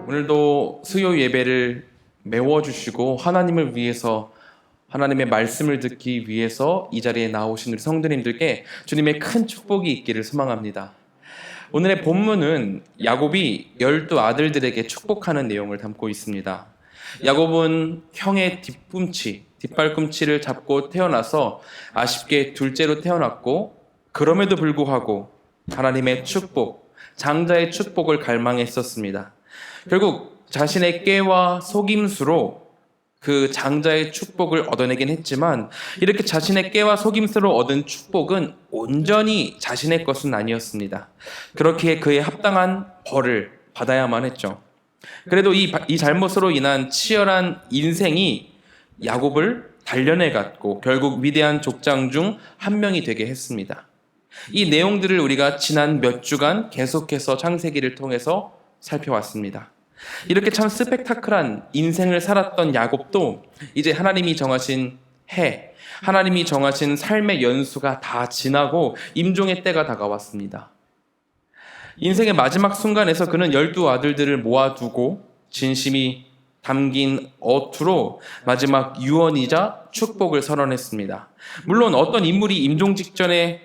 오늘도 수요 예배를 메워주시고 하나님을 위해서 하나님의 말씀을 듣기 위해서 이 자리에 나오신 우리 성도님들께 주님의 큰 축복이 있기를 소망합니다. 오늘의 본문은 야곱이 12 아들들에게 축복하는 내용을 담고 있습니다. 야곱은 형의 뒷발꿈치를 잡고 태어나서 아쉽게 둘째로 태어났고, 그럼에도 불구하고 하나님의 축복, 장자의 축복을 갈망했었습니다. 결국 자신의 깨와 속임수로 그 장자의 축복을 얻어내긴 했지만, 이렇게 자신의 깨와 속임수로 얻은 축복은 온전히 자신의 것은 아니었습니다. 그렇게 그에 합당한 벌을 받아야만 했죠. 그래도 이 잘못으로 인한 치열한 인생이 야곱을 단련해 갔고 결국 위대한 족장 중 한 명이 되게 했습니다. 이 내용들을 우리가 지난 몇 주간 계속해서 창세기를 통해서 살펴왔습니다. 이렇게 참 스펙타클한 인생을 살았던 야곱도 이제 하나님이 정하신 하나님이 정하신 삶의 연수가 다 지나고 임종의 때가 다가왔습니다. 인생의 마지막 순간에서 그는 12 아들들을 모아두고 진심이 담긴 어투로 마지막 유언이자 축복을 선언했습니다. 물론 어떤 인물이 임종 직전에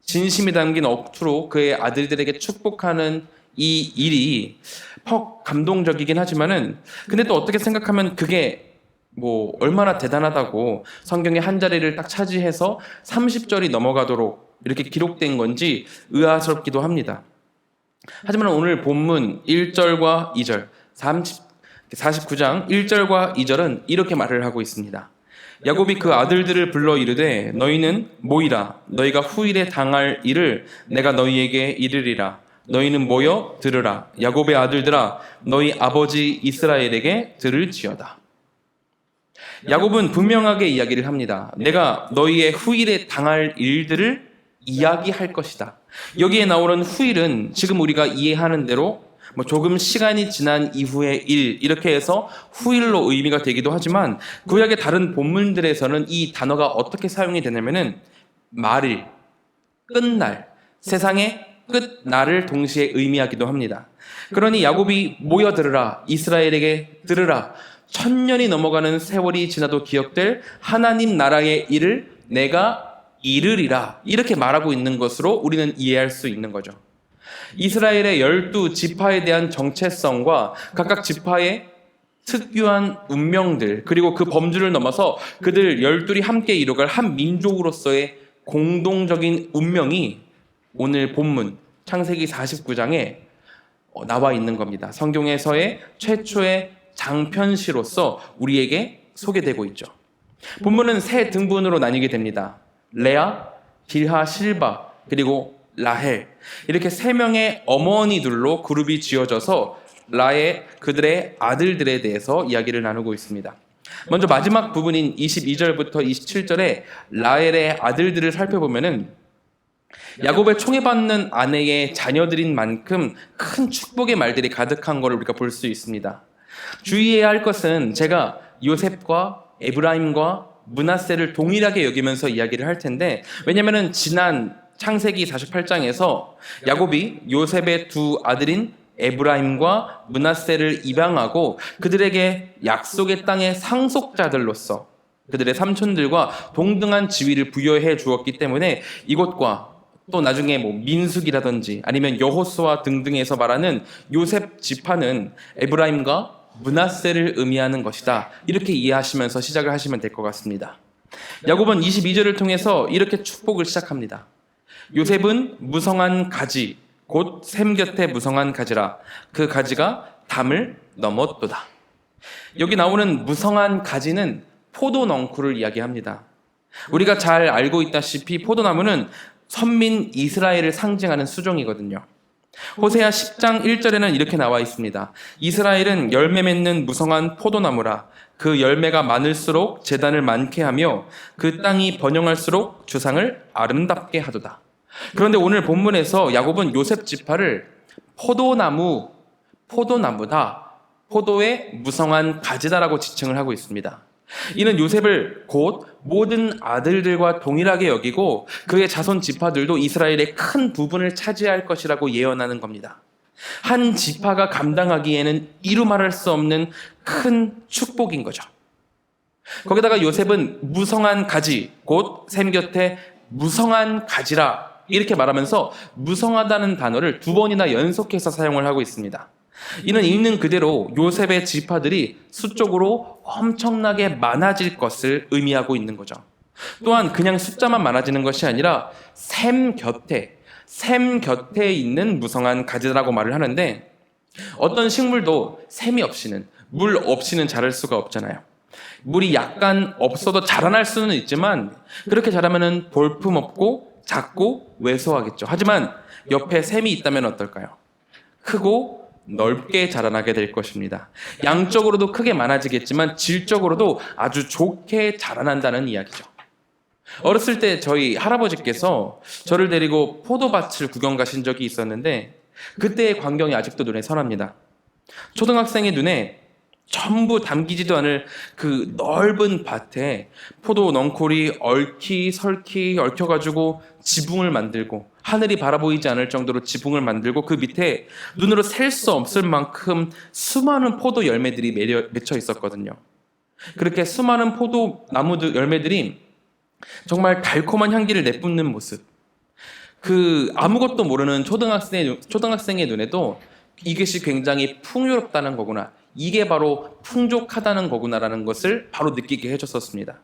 진심이 담긴 어투로 그의 아들들에게 축복하는 이 일이 퍽 감동적이긴 하지만은, 근데 또 어떻게 생각하면 그게 얼마나 대단하다고 성경의 한 자리를 딱 차지해서 30절이 넘어가도록 이렇게 기록된 건지 의아스럽기도 합니다. 하지만 오늘 본문 1절과 2절, 49장 1절과 2절은 이렇게 말을 하고 있습니다. 야곱이 그 아들들을 불러 이르되 너희는 모이라. 너희가 후일에 당할 일을 내가 너희에게 이르리라. 너희는 모여 들으라. 야곱의 아들들아, 너희 아버지 이스라엘에게 들을지어다. 야곱은 분명하게 이야기를 합니다. 내가 너희의 후일에 당할 일들을 이야기할 것이다. 여기에 나오는 후일은 지금 우리가 이해하는 대로 조금 시간이 지난 이후의 일, 이렇게 해서 후일로 의미가 되기도 하지만, 구약의 다른 본문들에서는 이 단어가 어떻게 사용이 되냐면은 말일, 끝날, 세상의 끝날을 동시에 의미하기도 합니다. 그러니 야곱이 모여들으라, 이스라엘에게 들으라, 1000년이 넘어가는 세월이 지나도 기억될 하나님 나라의 일을 내가 이르리라, 이렇게 말하고 있는 것으로 우리는 이해할 수 있는 거죠. 이스라엘의 12 지파에 대한 정체성과 각각 지파의 특유한 운명들, 그리고 그 범주를 넘어서 그들 12이 함께 이루어갈 한 민족으로서의 공동적인 운명이 오늘 본문 창세기 49장에 나와 있는 겁니다. 성경에서의 최초의 장편시로서 우리에게 소개되고 있죠. 본문은 세 등분으로 나뉘게 됩니다. 레아, 빌하, 실바, 그리고 라헬, 이렇게 세 명의 어머니들로 그룹이 지어져서 그들의 아들들에 대해서 이야기를 나누고 있습니다. 먼저 마지막 부분인 22절부터 27절에 라헬의 아들들을 살펴보면은 야곱의 총애받는 아내의 자녀들인 만큼 큰 축복의 말들이 가득한 것을 우리가 볼 수 있습니다. 주의해야 할 것은, 제가 요셉과 에브라임과 므낫세를 동일하게 여기면서 이야기를 할 텐데, 왜냐면은 지난 창세기 48장에서 야곱이 요셉의 두 아들인 에브라임과 므낫세를 입양하고 그들에게 약속의 땅의 상속자들로서 그들의 삼촌들과 동등한 지위를 부여해 주었기 때문에 이것과 또 나중에 민수기라든지 아니면 여호수아 등등에서 말하는 요셉 지파는 에브라임과 므낫세를 의미하는 것이다, 이렇게 이해하시면서 시작을 하시면 될 것 같습니다. 야곱은 22절을 통해서 이렇게 축복을 시작합니다. 요셉은 무성한 가지, 곧 샘 곁에 무성한 가지라. 그 가지가 담을 넘었도다. 여기 나오는 무성한 가지는 포도넝쿨을 이야기합니다. 우리가 잘 알고 있다시피 포도나무는 선민 이스라엘을 상징하는 수종이거든요. 호세아 10장 1절에는 이렇게 나와 있습니다. 이스라엘은 열매 맺는 무성한 포도나무라. 그 열매가 많을수록 재단을 많게 하며 그 땅이 번영할수록 주상을 아름답게 하도다. 그런데 오늘 본문에서 야곱은 요셉 지파를 포도나무다, 포도의 무성한 가지다라고 지칭을 하고 있습니다. 이는 요셉을 곧 모든 아들들과 동일하게 여기고 그의 자손 지파들도 이스라엘의 큰 부분을 차지할 것이라고 예언하는 겁니다. 한 지파가 감당하기에는 이루 말할 수 없는 큰 축복인 거죠. 거기다가 요셉은 무성한 가지, 곧 샘 곁에 무성한 가지라 이렇게 말하면서 무성하다는 단어를 2번이나 연속해서 사용을 하고 있습니다. 이는 읽는 그대로 요셉의 지파들이 수적으로 엄청나게 많아질 것을 의미하고 있는 거죠. 또한 그냥 숫자만 많아지는 것이 아니라 샘 곁에 있는 무성한 가지라고 말을 하는데, 어떤 식물도 샘이 없이는, 물 없이는 자랄 수가 없잖아요. 물이 약간 없어도 자라날 수는 있지만 그렇게 자라면은 볼품없고 작고 왜소하겠죠. 하지만 옆에 샘이 있다면 어떨까요? 크고 넓게 자라나게 될 것입니다. 양적으로도 크게 많아지겠지만 질적으로도 아주 좋게 자라난다는 이야기죠. 어렸을 때 저희 할아버지께서 저를 데리고 포도밭을 구경 가신 적이 있었는데, 그때의 광경이 아직도 눈에 선합니다. 초등학생의 눈에 전부 담기지도 않을 그 넓은 밭에 포도 넝콜이 얽히 얽혀가지고 지붕을 만들고, 하늘이 바라보이지 않을 정도로 지붕을 만들고, 그 밑에 눈으로 셀 수 없을 만큼 수많은 포도 열매들이 맺혀 있었거든요. 그렇게 수많은 포도 나무들 열매들이 정말 달콤한 향기를 내뿜는 모습, 그 아무것도 모르는 초등학생의 눈에도 이것이 굉장히 풍요롭다는 거구나, 이게 바로 풍족하다는 거구나라는 것을 바로 느끼게 해줬었습니다.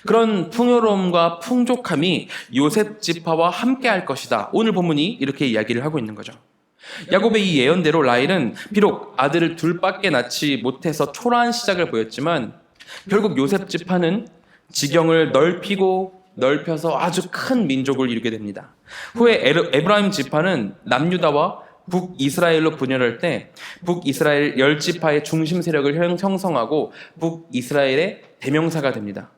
그런 풍요로움과 풍족함이 요셉 지파와 함께 할 것이다. 오늘 본문이 이렇게 이야기를 하고 있는 거죠. 야곱의 이 예언대로 라헬은 비록 아들을 둘밖에 낳지 못해서 초라한 시작을 보였지만, 결국 요셉 지파는 지경을 넓혀서 아주 큰 민족을 이루게 됩니다. 후에 에브라임 지파는 남유다와 북이스라엘로 분열할 때 북이스라엘 10지파의 중심 세력을 형성하고 북이스라엘의 대명사가 됩니다.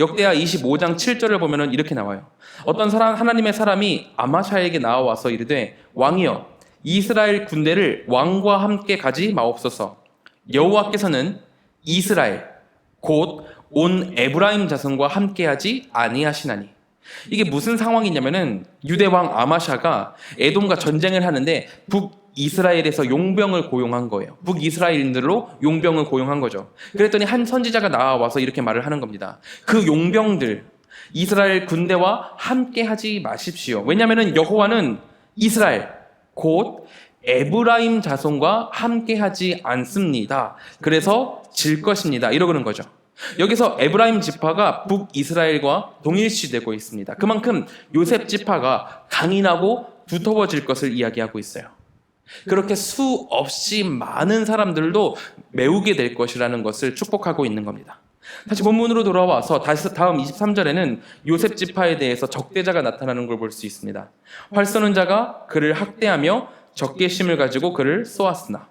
역대하 25장 7절을 보면 이렇게 나와요. 어떤 하나님의 사람이 아마샤에게 나와서 이르되, 왕이여, 이스라엘 군대를 왕과 함께 가지 마옵소서. 여호와께서는 이스라엘 곧 온 에브라임 자손과 함께하지 아니하시나니. 이게 무슨 상황이냐면은 유대왕 아마샤가 에돔과 전쟁을 하는데 북이스라엘에서 용병을 고용한 거예요. 북이스라엘인들로 용병을 고용한 거죠. 그랬더니 한 선지자가 나와서 이렇게 말을 하는 겁니다. 그 용병들, 이스라엘 군대와 함께하지 마십시오. 왜냐하면 여호와는 이스라엘 곧 에브라임 자손과 함께하지 않습니다. 그래서 질 것입니다. 이러는 거죠. 여기서 에브라임 지파가 북이스라엘과 동일시되고 있습니다. 그만큼 요셉 지파가 강인하고 두터워질 것을 이야기하고 있어요. 그렇게 수없이 많은 사람들도 메우게 될 것이라는 것을 축복하고 있는 겁니다. 다시 본문으로 돌아와서 다음 23절에는 요셉 지파에 대해서 적대자가 나타나는 걸 볼 수 있습니다. 활 쏘는 자가 그를 학대하며 적개심을 가지고 그를 쏘았으나.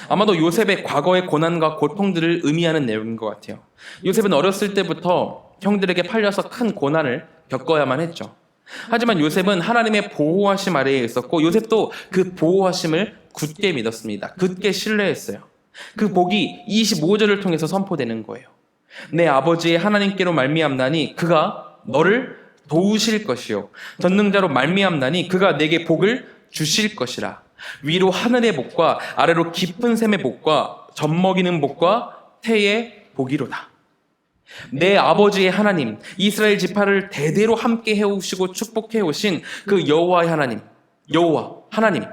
아마도 요셉의 과거의 고난과 고통들을 의미하는 내용인 것 같아요. 요셉은 어렸을 때부터 형들에게 팔려서 큰 고난을 겪어야만 했죠. 하지만 요셉은 하나님의 보호하심 아래에 있었고, 요셉도 그 보호하심을 굳게 믿었습니다. 굳게 신뢰했어요. 그 복이 25절을 통해서 선포되는 거예요. 내 아버지의 하나님께로 말미암나니 그가 너를 도우실 것이요, 전능자로 말미암나니 그가 내게 복을 주실 것이라. 위로 하늘의 복과 아래로 깊은 샘의 복과 젖먹이는 복과 태의 복이로다. 내 아버지의 하나님, 이스라엘 지파를 대대로 함께 해오시고 축복해 오신 그 여호와의 하나님, 하나님,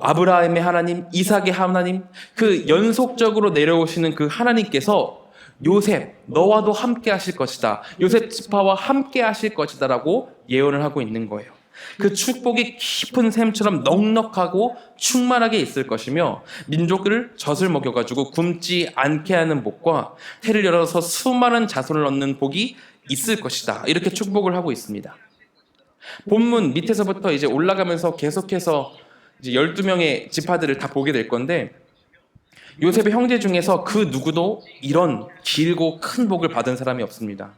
아브라함의 하나님, 이삭의 하나님, 그 연속적으로 내려오시는 그 하나님께서 요셉, 너와도 함께 하실 것이다, 요셉 지파와 함께 하실 것이다 라고 예언을 하고 있는 거예요. 그 축복이 깊은 샘처럼 넉넉하고 충만하게 있을 것이며, 민족을 젖을 먹여가지고 굶지 않게 하는 복과 태를 열어서 수많은 자손을 얻는 복이 있을 것이다, 이렇게 축복을 하고 있습니다. 본문 밑에서부터 이제 올라가면서 계속해서 이제 12명의 지파들을 다 보게 될 건데, 요셉의 형제 중에서 그 누구도 이런 길고 큰 복을 받은 사람이 없습니다.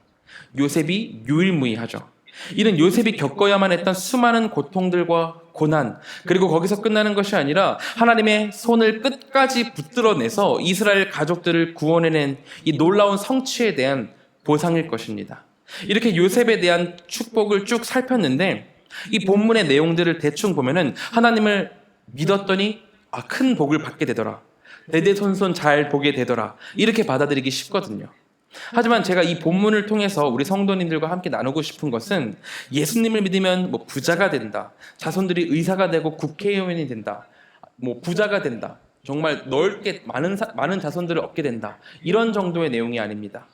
요셉이 유일무이하죠. 이는 요셉이 겪어야만 했던 수많은 고통들과 고난, 그리고 거기서 끝나는 것이 아니라 하나님의 손을 끝까지 붙들어내서 이스라엘 가족들을 구원해낸 이 놀라운 성취에 대한 보상일 것입니다. 이렇게 요셉에 대한 축복을 쭉 살폈는데, 이 본문의 내용들을 대충 보면은 하나님을 믿었더니 큰 복을 받게 되더라. 대대손손 잘 보게 되더라. 이렇게 받아들이기 쉽거든요. 하지만 제가 이 본문을 통해서 우리 성도님들과 함께 나누고 싶은 것은 예수님을 믿으면 부자가 된다. 자손들이 의사가 되고 국회의원이 된다. 부자가 된다. 정말 넓게 많은 자손들을 얻게 된다. 이런 정도의 내용이 아닙니다.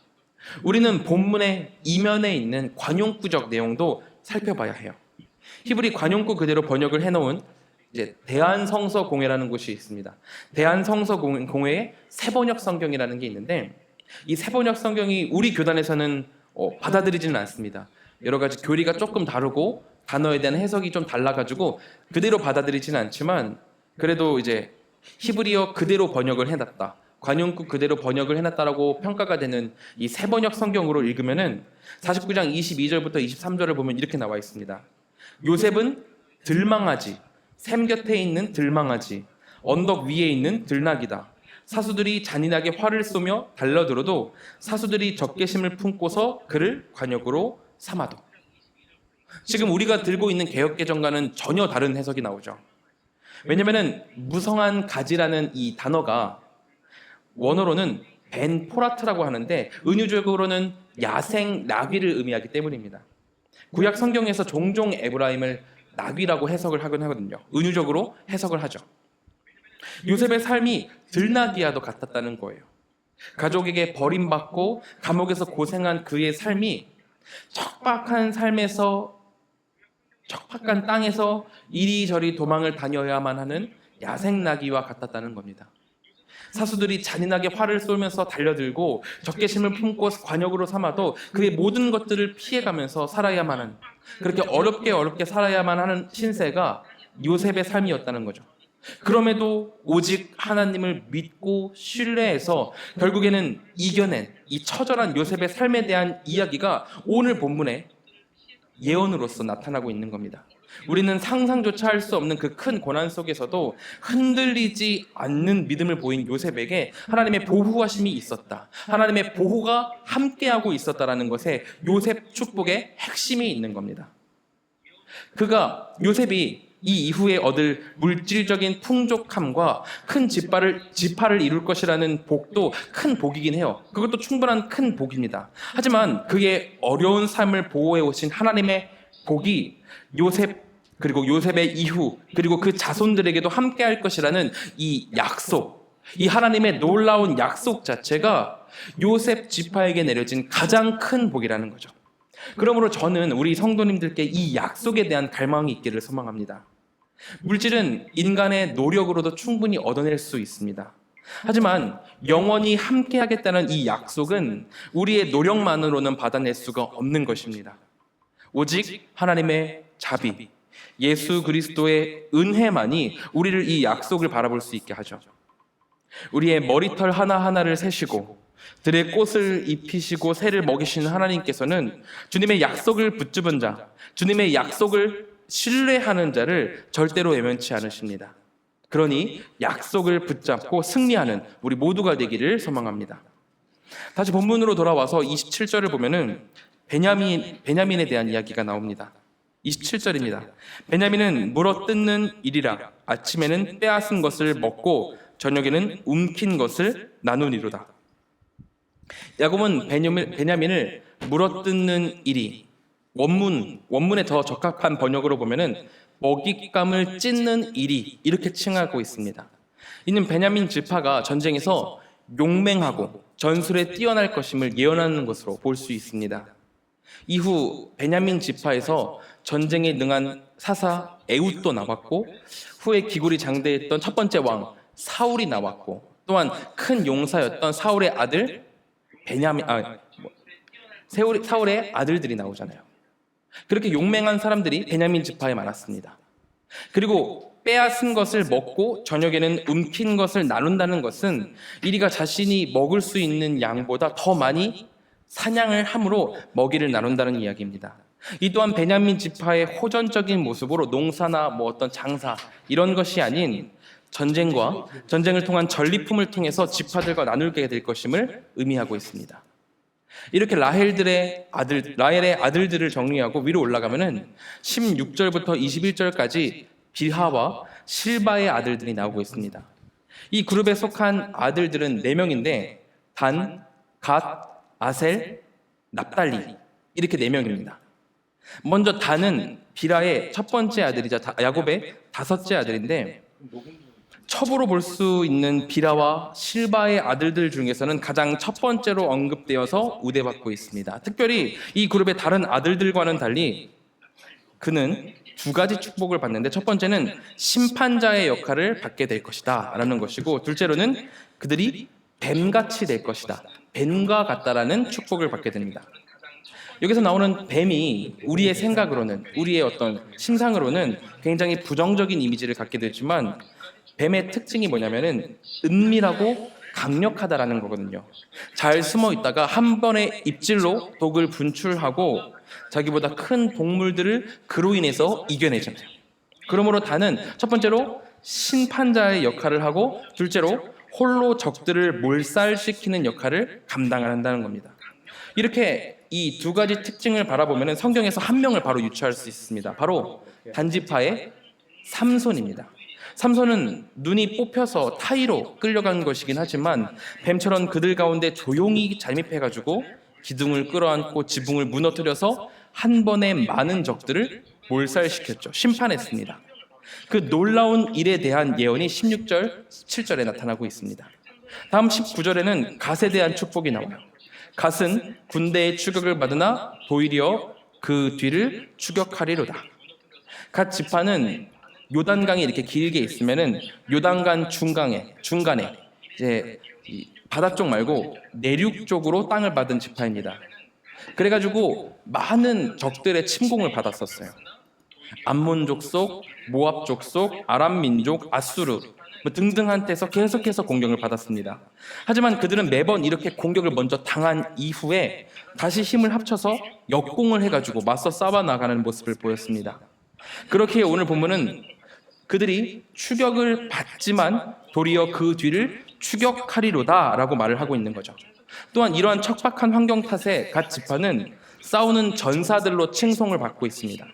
우리는 본문의 이면에 있는 관용구적 내용도 살펴봐야 해요. 히브리 관용구 그대로 번역을 해놓은 이제 대한성서공회라는 곳이 있습니다. 대한성서공회의 새번역 성경이라는 게 있는데 이 새번역 성경이 우리 교단에서는 받아들이지는 않습니다. 여러 가지 교리가 조금 다르고 단어에 대한 해석이 좀 달라가지고 그대로 받아들이지는 않지만 그래도 이제 히브리어 그대로 번역을 해놨다. 관용구 그대로 번역을 해놨다라고 평가가 되는 이 새번역 성경으로 읽으면은 49장 22절부터 23절을 보면 이렇게 나와 있습니다. 요셉은 들망아지, 샘 곁에 있는 들망아지, 언덕 위에 있는 들나귀다. 사수들이 잔인하게 활을 쏘며 달려들어도 사수들이 적개심을 품고서 그를 관역으로 삼아도. 지금 우리가 들고 있는 개역개정과는 전혀 다른 해석이 나오죠. 왜냐하면 무성한 가지라는 이 단어가 원어로는 벤 포라트라고 하는데 은유적으로는 야생 나귀를 의미하기 때문입니다. 구약 성경에서 종종 에브라임을 나귀라고 해석을 하긴 하거든요. 은유적으로 해석을 하죠. 요셉의 삶이 들나귀와도 같았다는 거예요. 가족에게 버림받고 감옥에서 고생한 그의 삶이 척박한 땅에서 이리저리 도망을 다녀야만 하는 야생나귀와 같았다는 겁니다. 사수들이 잔인하게 활을 쏘면서 달려들고 적개심을 품고 관역으로 삼아도 그의 모든 것들을 피해가면서 살아야만 하는, 그렇게 어렵게 살아야만 하는 신세가 요셉의 삶이었다는 거죠. 그럼에도 오직 하나님을 믿고 신뢰해서 결국에는 이겨낸 이 처절한 요셉의 삶에 대한 이야기가 오늘 본문에 예언으로서 나타나고 있는 겁니다. 우리는 상상조차 할 수 없는 그 큰 고난 속에서도 흔들리지 않는 믿음을 보인 요셉에게 하나님의 보호하심이 있었다. 하나님의 보호가 함께하고 있었다라는 것에 요셉 축복의 핵심이 있는 겁니다. 요셉이 이 이후에 얻을 물질적인 풍족함과 큰 지파를 이룰 것이라는 복도 큰 복이긴 해요. 그것도 충분한 큰 복입니다. 하지만 그의 어려운 삶을 보호해 오신 하나님의 복이 그리고 요셉의 이후, 그리고 그 자손들에게도 함께 할 것이라는 이 약속, 이 하나님의 놀라운 약속 자체가 요셉 지파에게 내려진 가장 큰 복이라는 거죠. 그러므로 저는 우리 성도님들께 이 약속에 대한 갈망이 있기를 소망합니다. 물질은 인간의 노력으로도 충분히 얻어낼 수 있습니다. 하지만 영원히 함께 하겠다는 이 약속은 우리의 노력만으로는 받아낼 수가 없는 것입니다. 오직 하나님의 자비, 예수 그리스도의 은혜만이 우리를 이 약속을 바라볼 수 있게 하죠. 우리의 머리털 하나하나를 세시고 들의 꽃을 입히시고 새를 먹이시는 하나님께서는 주님의 약속을 붙잡은 자, 주님의 약속을 신뢰하는 자를 절대로 외면치 않으십니다. 그러니 약속을 붙잡고 승리하는 우리 모두가 되기를 소망합니다. 다시 본문으로 돌아와서 27절을 보면은 베냐민에 대한 이야기가 나옵니다. 27절입니다. 베냐민은 물어뜯는 일이라 아침에는 빼앗은 것을 먹고 저녁에는 움킨 것을 나누니로다. 야곱은 베냐민을 물어뜯는 일이 원문에 더 적합한 번역으로 보면은 먹잇감을 찢는 일이 이렇게 칭하고 있습니다. 이는 베냐민 지파가 전쟁에서 용맹하고 전술에 뛰어날 것임을 예언하는 것으로 볼 수 있습니다. 이후 베냐민 지파에서 전쟁에 능한 사사 에훗도 나왔고 후에 기굴이 장대했던 첫 번째 왕 사울이 나왔고 또한 큰 용사였던 사울의 아들 사울의 아들들이 나오잖아요. 그렇게 용맹한 사람들이 베냐민 지파에 많았습니다. 그리고 빼앗은 것을 먹고 저녁에는 움킨 것을 나눈다는 것은 이리가 자신이 먹을 수 있는 양보다 더 많이 사냥을 함으로 먹이를 나눈다는 이야기입니다. 이 또한 베냐민 지파의 호전적인 모습으로 농사나 어떤 장사 이런 것이 아닌 전쟁을 통한 전리품을 통해서 지파들과 나누게 될 것임을 의미하고 있습니다. 이렇게 라헬의 아들들을 정리하고 위로 올라가면은 16절부터 21절까지 빌하와 실바의 아들들이 나오고 있습니다. 이 그룹에 속한 아들들은 4명인데 단, 갓, 아셀, 납달리 이렇게 4명입니다. 먼저 단은 빌하의 첫 번째 아들이자 야곱의 5째 아들인데 첩으로 볼 수 있는 빌하와 실바의 아들들 중에서는 가장 첫 번째로 언급되어서 우대받고 있습니다. 특별히 이 그룹의 다른 아들들과는 달리 그는 2가지 축복을 받는데 첫 번째는 심판자의 역할을 받게 될 것이다 라는 것이고, 둘째로는 그들이 뱀같이 될 것이다, 뱀과 같다라는 축복을 받게 됩니다. 여기서 나오는 뱀이 우리의 생각으로는, 우리의 어떤 심상으로는 굉장히 부정적인 이미지를 갖게 되지만 뱀의 특징이 뭐냐면은 은밀하고 강력하다라는 거거든요. 잘 숨어 있다가 한 번의 입질로 독을 분출하고 자기보다 큰 동물들을 그로 인해서 이겨내잖아요. 그러므로 단은 첫 번째로 심판자의 역할을 하고, 둘째로 홀로 적들을 몰살시키는 역할을 감당한다는 겁니다. 이렇게 이 2가지 특징을 바라보면 성경에서 한 명을 바로 유추할 수 있습니다. 바로 단지파의 삼손입니다. 삼손은 눈이 뽑혀서 타의로 끌려간 것이긴 하지만 뱀처럼 그들 가운데 조용히 잠입해가지고 기둥을 끌어안고 지붕을 무너뜨려서 한 번에 많은 적들을 몰살시켰죠. 심판했습니다. 그 놀라운 일에 대한 예언이 16절, 17절에 나타나고 있습니다. 다음 19절에는 갓에 대한 축복이 나와요. 갓은 군대의 추격을 받으나 도리어 그 뒤를 추격하리로다. 갓 지파는 요단강이 이렇게 길게 있으면은 요단강 중간에 이제 바다 쪽 말고 내륙 쪽으로 땅을 받은 지파입니다. 그래가지고 많은 적들의 침공을 받았었어요. 암몬 족속, 모압 족속, 아람 민족, 아수르 등등한테서 계속해서 공격을 받았습니다. 하지만 그들은 매번 이렇게 공격을 먼저 당한 이후에 다시 힘을 합쳐서 역공을 해가지고 맞서 싸워 나가는 모습을 보였습니다. 그렇게 오늘 본문은 그들이 추격을 받지만 도리어 그 뒤를 추격하리로다 라고 말을 하고 있는 거죠. 또한 이러한 척박한 환경 탓에 갓 지파는 싸우는 전사들로 칭송을 받고 있습니다.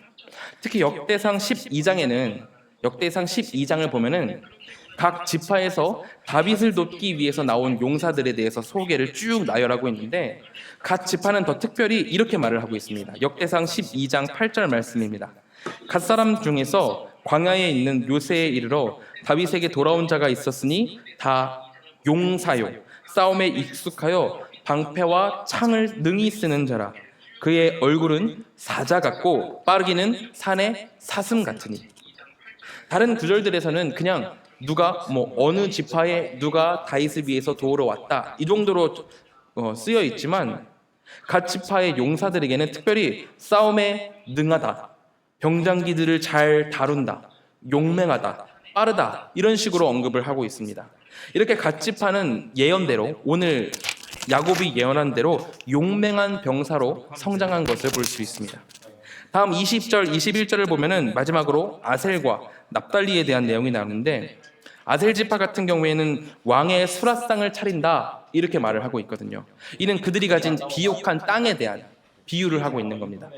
특히 역대상 12장을 보면은 각 지파에서 다윗을 돕기 위해서 나온 용사들에 대해서 소개를 쭉 나열하고 있는데, 갓 지파는 더 특별히 이렇게 말을 하고 있습니다. 역대상 12장 8절 말씀입니다. 갓 사람 중에서 광야에 있는 요새에 이르러 다윗에게 돌아온 자가 있었으니 다 용사요, 싸움에 익숙하여 방패와 창을 능히 쓰는 자라. 그의 얼굴은 사자 같고 빠르기는 산의 사슴 같으니. 다른 구절들에서는 그냥 누가 어느 지파에 누가 다윗을 위해서 도우러 왔다 이 정도로 쓰여 있지만 갓 지파의 용사들에게는 특별히 싸움에 능하다, 병장기들을 잘 다룬다, 용맹하다, 빠르다 이런 식으로 언급을 하고 있습니다. 이렇게 갓 지파는 예언대로, 오늘 야곱이 예언한 대로 용맹한 병사로 성장한 것을 볼 수 있습니다. 다음 20절, 21절을 보면은 마지막으로 아셀과 납달리에 대한 내용이 나오는데, 아셀 지파 같은 경우에는 왕의 수라상을 차린다 이렇게 말을 하고 있거든요. 이는 그들이 가진 비옥한 땅에 대한 비유를 하고 있는 겁니다.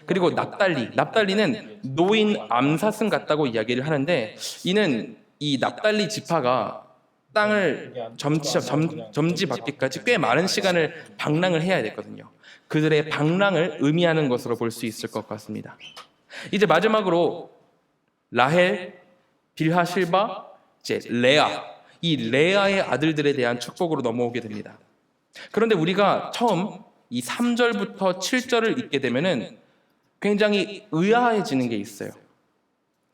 그리고 납달리는 노인 암사슴 같다고 이야기를 하는데, 이는 이 납달리 지파가 땅을 점지받기까지 꽤 많은 시간을 방랑을 해야 되거든요. 그들의 방랑을 의미하는 것으로 볼 수 있을 것 같습니다. 이제 마지막으로 라헬, 빌하, 실바, 이제 레아, 이 레아의 아들들에 대한 축복으로 넘어오게 됩니다. 그런데 우리가 처음 이 3절부터 7절을 읽게 되면은 굉장히 의아해지는 게 있어요.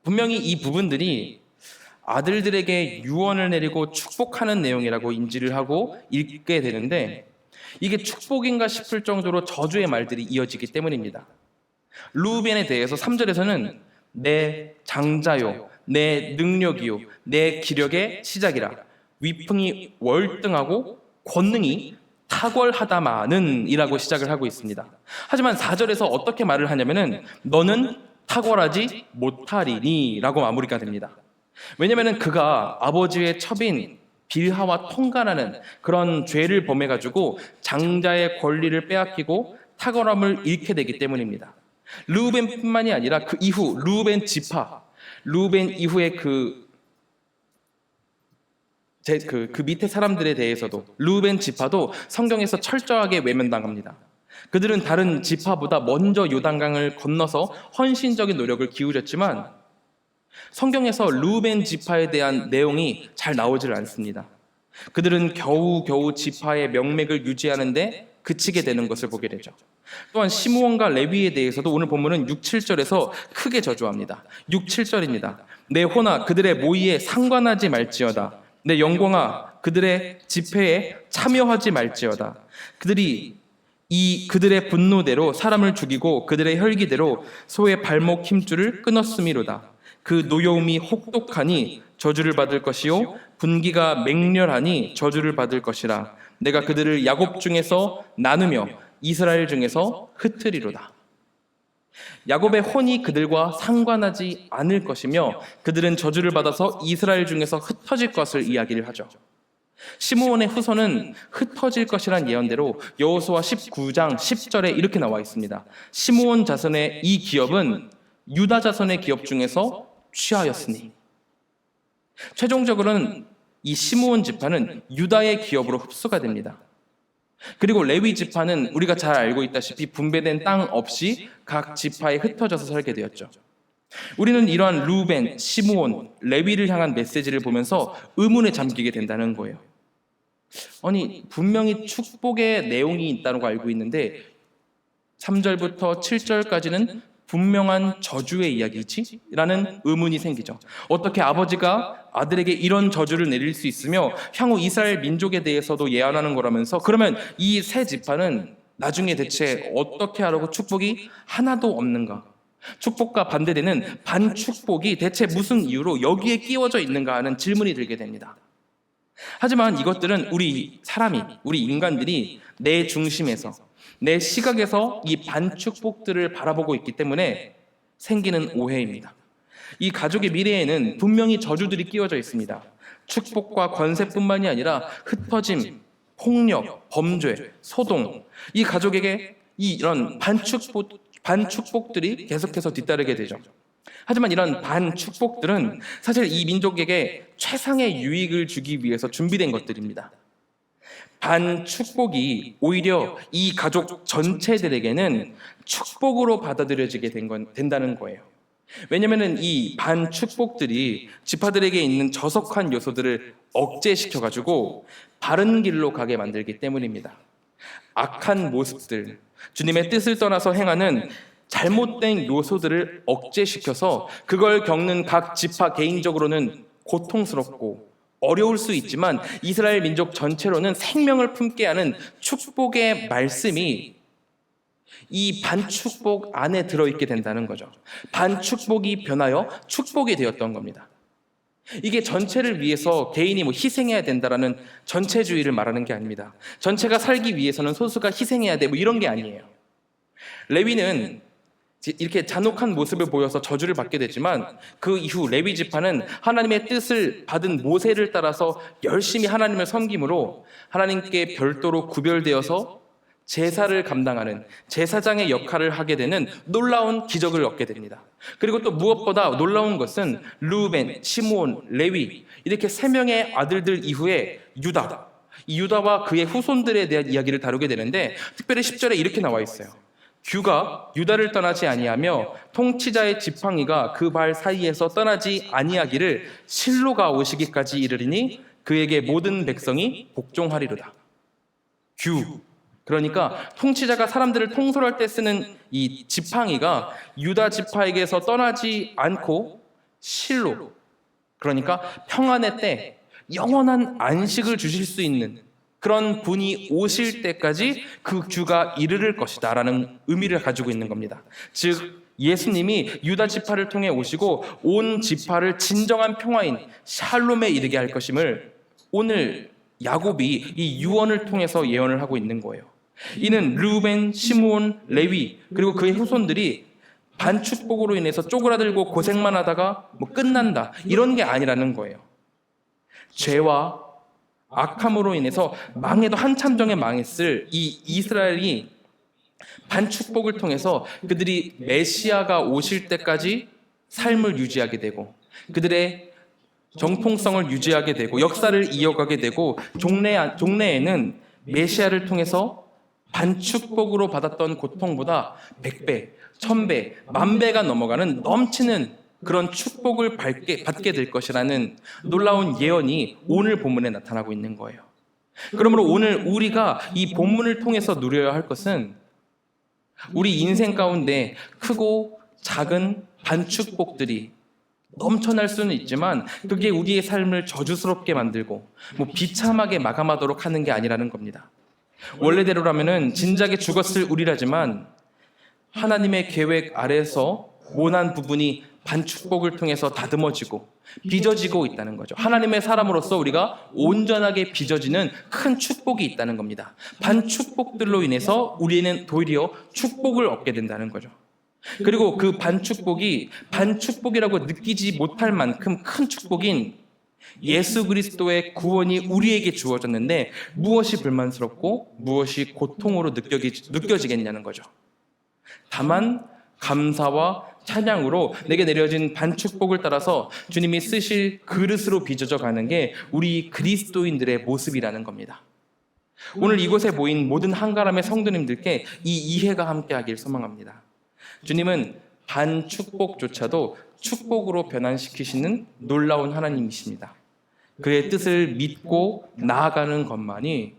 분명히 이 부분들이 아들들에게 유언을 내리고 축복하는 내용이라고 인지를 하고 읽게 되는데, 이게 축복인가 싶을 정도로 저주의 말들이 이어지기 때문입니다. 르우벤에 대해서 3절에서는 내 장자요, 내 능력이요, 내 기력의 시작이라, 위풍이 월등하고 권능이 탁월하다마는 이라고 시작을 하고 있습니다. 하지만 4절에서 어떻게 말을 하냐면은 너는 탁월하지 못하리니 라고 마무리가 됩니다. 왜냐면은 그가 아버지의 첩인 빌하와 통간하는 그런 죄를 범해가지고 장자의 권리를 빼앗기고 탁월함을 잃게 되기 때문입니다. 르우벤뿐만이 아니라 그 이후 르우벤 지파, 르우벤 이후에 그 밑에 사람들에 대해서도 르우벤 지파도 성경에서 철저하게 외면당합니다. 그들은 다른 지파보다 먼저 요단강을 건너서 헌신적인 노력을 기울였지만 성경에서 르우벤 지파에 대한 내용이 잘 나오질 않습니다. 그들은 겨우겨우 지파의 명맥을 유지하는데 그치게 되는 것을 보게 되죠. 또한 시므온과 레위에 대해서도 오늘 본문은 6, 7절에서 크게 저주합니다. 6, 7절입니다. 내 호나 그들의 모의에 상관하지 말지어다. 내 영광아 그들의 집회에 참여하지 말지어다. 그들의 분노대로 사람을 죽이고 그들의 혈기대로 소의 발목 힘줄을 끊었음이로다. 그 노여움이 혹독하니 저주를 받을 것이요 분기가 맹렬하니 저주를 받을 것이라. 내가 그들을 야곱 중에서 나누며 이스라엘 중에서 흩으리로다. 야곱의 혼이 그들과 상관하지 않을 것이며 그들은 저주를 받아서 이스라엘 중에서 흩어질 것을 이야기를 하죠. 시므온의 후손은 흩어질 것이란 예언대로 여호수아 19장 10절에 이렇게 나와 있습니다. 시므온 자손의 이 기업은 유다 자손의 기업 중에서 취하였으니, 최종적으로는 이 시므온 지파는 유다의 기업으로 흡수가 됩니다. 그리고 레위 지파는 우리가 잘 알고 있다시피 분배된 땅 없이 각 지파에 흩어져서 살게 되었죠. 우리는 이러한 르우벤, 시므온, 레위를 향한 메시지를 보면서 의문에 잠기게 된다는 거예요. 아니, 분명히 축복의 내용이 있다는 거 알고 있는데 3절부터 7절까지는 분명한 저주의 이야기지? 라는 의문이 생기죠. 어떻게 아버지가 아들에게 이런 저주를 내릴 수 있으며 향후 이스라엘 민족에 대해서도 예언하는 거라면서, 그러면 이 세 지파는 나중에 대체 어떻게 하라고 축복이 하나도 없는가? 축복과 반대되는 반축복이 대체 무슨 이유로 여기에 끼워져 있는가 하는 질문이 들게 됩니다. 하지만 이것들은 우리 인간들이 내 중심에서, 내 시각에서 이 반축복들을 바라보고 있기 때문에 생기는 오해입니다. 이 가족의 미래에는 분명히 저주들이 끼워져 있습니다. 축복과 권세뿐만이 아니라 흩어짐, 폭력, 범죄, 소동, 이 가족에게 이런 반축복들이 계속해서 뒤따르게 되죠. 하지만 이런 반축복들은 사실 이 민족에게 최상의 유익을 주기 위해서 준비된 것들입니다. 반축복이 오히려 이 가족 전체들에게는 축복으로 받아들여지게 된다는 거예요. 왜냐하면 이 반축복들이 지파들에게 있는 저속한 요소들을 억제시켜가지고 바른 길로 가게 만들기 때문입니다. 악한 모습들, 주님의 뜻을 떠나서 행하는 잘못된 요소들을 억제시켜서 그걸 겪는 각 지파 개인적으로는 고통스럽고 어려울 수 있지만 이스라엘 민족 전체로는 생명을 품게 하는 축복의 말씀이 이 반축복 안에 들어있게 된다는 거죠. 반축복이 변하여 축복이 되었던 겁니다. 이게 전체를 위해서 개인이 희생해야 된다라는 전체주의를 말하는 게 아닙니다. 전체가 살기 위해서는 소수가 희생해야 돼 이런 게 아니에요. 레위는 이렇게 잔혹한 모습을 보여서 저주를 받게 되지만 그 이후 레위 지파는 하나님의 뜻을 받은 모세를 따라서 열심히 하나님을 섬김으로 하나님께 별도로 구별되어서 제사를 감당하는 제사장의 역할을 하게 되는 놀라운 기적을 얻게 됩니다. 그리고 또 무엇보다 놀라운 것은 르우벤, 시므온, 레위 이렇게 세 명의 아들들 이후에 이 유다와 그의 후손들에 대한 이야기를 다루게 되는데 특별히 10절에 이렇게 나와 있어요. 규가 유다를 떠나지 아니하며 통치자의 지팡이가 그 발 사이에서 떠나지 아니하기를 실로가 오시기까지 이르리니 그에게 모든 백성이 복종하리로다. 그러니까 통치자가 사람들을 통솔할 때 쓰는 이 지팡이가 유다 지파에게서 떠나지 않고 실로, 그러니까 평안의 때 영원한 안식을 주실 수 있는 그런 분이 오실 때까지 그 규가 이르를 것이다 라는 의미를 가지고 있는 겁니다. 즉 예수님이 유다 지파를 통해 오시고 온 지파를 진정한 평화인 샬롬에 이르게 할 것임을 오늘 야곱이 이 유언을 통해서 예언을 하고 있는 거예요. 이는 르우벤, 시므온, 레위 그리고 그의 후손들이 반축복으로 인해서 쪼그라들고 고생만 하다가 끝난다 이런 게 아니라는 거예요. 죄와 악함으로 인해서 망해도 한참 전에 망했을 이 이스라엘이 반축복을 통해서 그들이 메시아가 오실 때까지 삶을 유지하게 되고 그들의 정통성을 유지하게 되고 역사를 이어가게 되고 종래에는 메시아를 통해서 반축복으로 받았던 고통보다 100배, 1000배, 10,000배가 넘어가는 넘치는 그런 축복을 받게 될 것이라는 놀라운 예언이 오늘 본문에 나타나고 있는 거예요. 그러므로 오늘 우리가 이 본문을 통해서 누려야 할 것은 우리 인생 가운데 크고 작은 반축복들이 넘쳐날 수는 있지만 그게 우리의 삶을 저주스럽게 만들고 비참하게 마감하도록 하는 게 아니라는 겁니다. 원래대로라면은 진작에 죽었을 우리라지만 하나님의 계획 아래에서 모난 부분이 반축복을 통해서 다듬어지고 빚어지고 있다는 거죠. 하나님의 사람으로서 우리가 온전하게 빚어지는 큰 축복이 있다는 겁니다. 반축복들로 인해서 우리는 도리어 축복을 얻게 된다는 거죠. 그리고 그 반축복이라고 느끼지 못할 만큼 큰 축복인 예수 그리스도의 구원이 우리에게 주어졌는데 무엇이 불만스럽고 무엇이 고통으로 느껴지겠냐는 거죠. 다만 감사와 찬양으로 내게 내려진 반축복을 따라서 주님이 쓰실 그릇으로 빚어져 가는 게 우리 그리스도인들의 모습이라는 겁니다. 오늘 이곳에 모인 모든 한가람의 성도님들께 이 이해가 함께하길 소망합니다. 주님은 반축복조차도 축복으로 변환시키시는 놀라운 하나님이십니다. 그의 뜻을 믿고 나아가는 것만이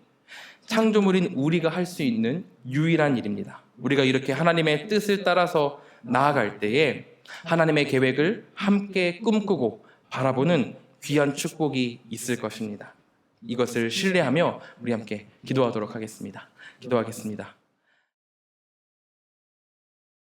창조물인 우리가 할 수 있는 유일한 일입니다. 우리가 이렇게 하나님의 뜻을 따라서 나아갈 때에 하나님의 계획을 함께 꿈꾸고 바라보는 귀한 축복이 있을 것입니다. 이것을 신뢰하며 우리 함께 기도하도록 하겠습니다. 기도하겠습니다.